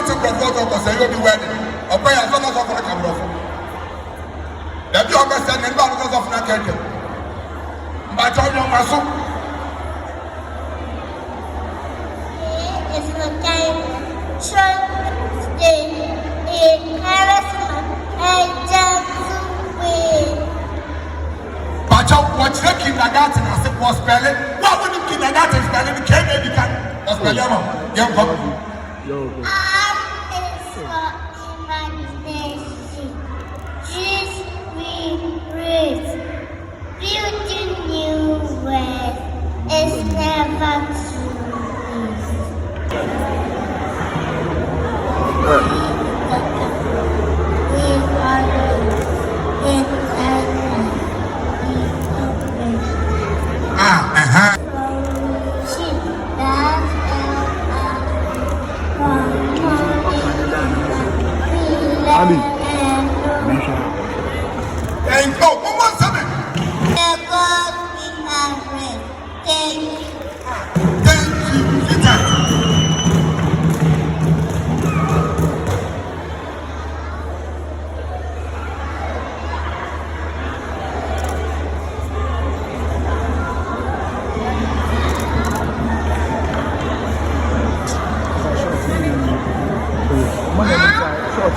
don't think of what say you be wedding. Or pray as long as of the camera. The you understand and balance of Naked. But on your muscle is the time. Stay in Paris and just win. But what's the kindergarten as it was spelling? What would the kindergarten spelling? Came in the can was spelling. Young couple. Art is for imagination. Choose we read. Building new ways is never too late. And go, one more time. Thank you, Peter. Short,